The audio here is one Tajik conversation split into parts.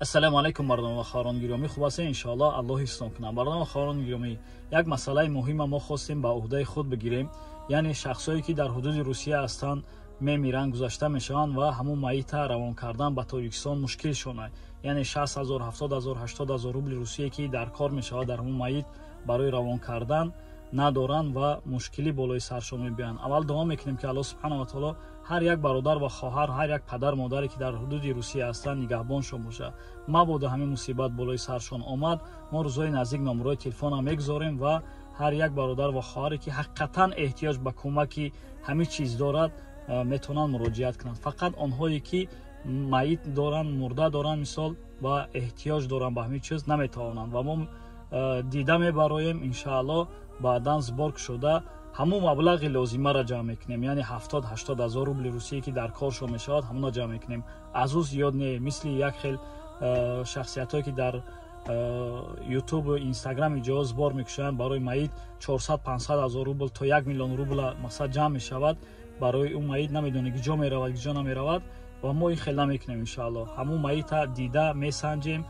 Ассалому алайкум мардум ва харони гиромӣ, хуб ҳастед? Иншоаллоҳ Аллоҳ ҳифзтон кунад. Мардум ва харони гиромӣ, як масъалаи муҳима мо хостем ба уҳдаи худ бигирем, яъне шахсое ки дар ҳудуди Русия ҳастанд, мемиранд, гузашта мешаванд ва ҳамон майита равон кардан ба Тоҷикистон мушкилшон аст. Яъне 60,000, 70,000, 80,000 рубли русие ки дар кор мешавад дар ҳамон майит барои равон кардан надоранд ва мушкилӣ болои саршон мебиёянд. Аввал дуо мекунем ки Аллоҳ субҳанаҳу ва таоло ҳар як бародар ва хоҳар, ҳар як падар модаре ки дар ҳудуди Русия ҳастанд нигаҳбоншон бошад. Мабода ҳамин мусибат болои саршон омад. Мо рӯзҳои наздик номерои телефонам мегузорем ва ҳар як бародар ва хоҳаре ки ҳақиқатан эҳтиёҷ ба кӯмаки ҳамин чиз дорад метавонанд муроҷиат кунанд. Фақат онҳое ки майит доранд, мурда доранд мисол ва эҳтиёҷ доранд ба ҳамин чиз наметавонанд ва мо дида мебароем иншааллоҳ баъдан сборк шуда ҳамон маблағи лозимаро ҷамъ мекунем, яъне 70-80 ҳазор рубли русие ки дар коршон мешавад ҳамонро ҷамъ мекунем. Аз ӯ зиёд не, мисли як хел шахсиятое ки дар ютуб, инстаграм иҷоз сбор мекушанд барои майит 400-500 ҳазор рубл то 1 миллион рубл мақсад ҷамъ мешавад. Барои ӯ майит намедонем ки ҷо меравад ки ҷо намеравад ва мо ин хел намекунем. Иншааллоҳ ҳамон майита дида месанҷем,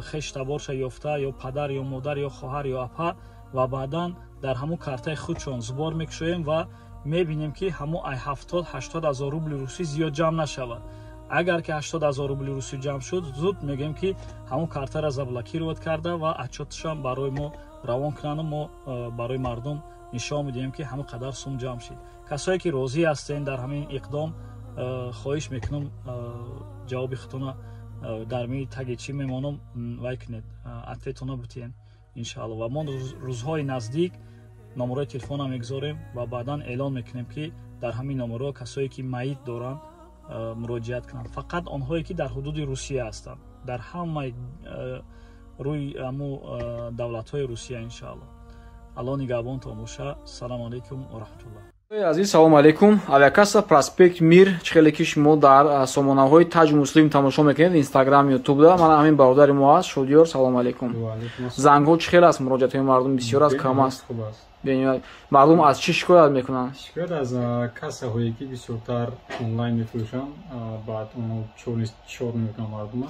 хештаборша ёфта ё падар ё модар ё хоҳар ё апа ва баъдан дар ҳамон картаи худшон зубор мекушоем ва мебинем ки ҳамон 70-80 ҳазор рубли русӣ зиёд ҷамъ нашавад. Агар ки 80 ҳазор рубли русӣ ҷамъ шуд, зуд мегӯем ки ҳамон картаро заблокировать карда ва отчёташон барои мо равон кунанд. Мо барои мардум нишон медиҳем ки ҳамон қадар сум ҷамъ шид. Касое ки розӣ ҳастед дар ҳамин иқдом, хоҳиш мекунам ҷавоби худтона дар миёни таги чӣ мемонам вай кунед, ответона бутиҳем иншааллоҳ. Ва мо рӯзҳои наздик номерои телефонам мегузорем ва баъдан эълон мекунем ки дар ҳамин номеро касое ки майит доранд муроҷиат кунанд. Фақат онҳое ки дар ҳудуди Русия ҳастанд, дар ҳамаи рӯи ҳамон давлатҳои Русия иншааллоҳ. Аллоҳ нигаҳбонтон бошад. Ассалому алайкум ва раҳматуллоҳ. Азиз, салому алейкум. Авиакасса Проспект Мир, чхеле ки шумо дар сомонаҳои Таҷ Муслим тамошо мекунед, Инстаграм, Ютубда. Ман ҳамин бародари мо аст, Шодиёр. Салому алейкум. Зангҳо чхел аст, муроҷиатҳои мардум бисёр аст, кам аст. Мардум аз чӣ шикоят мекунанд? Шикоят аз кассаҳое ки бисёртар онлайн мефурӯшанд, баъд онҳо чор намекунанд мардума.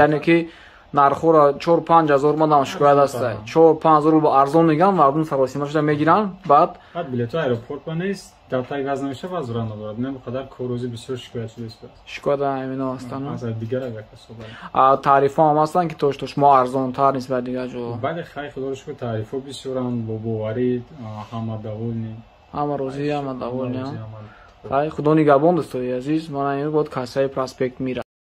Яъне ки нархҳоро 4-5 ҳазор мандам шикоят аст. 4-5 ҳазор рубл арзон мегӯянд, мардум саросима шуда мегиранд, баъд билетҳои аэропорт ба нест, дафтари ваз намеша, ваз ра надорад. Ин қадар коррозӣ бисёр шикоят шуда ист. Шикоят ҳамино ҳастанд. Аз дигар авиакассаҳо таърифҳо ҳам ҳастанд ки то шумо арзонтар нисбати дигар ҷо? Бале, хай худо ро шукр, таърифҳо бисёранд, бо боварӣ, ҳама доволни. Ҳама розӣ, ҳама доволни. Хай худо нигаҳбон дӯстои азиз. Ман ин бод кассаи Проспект Мир.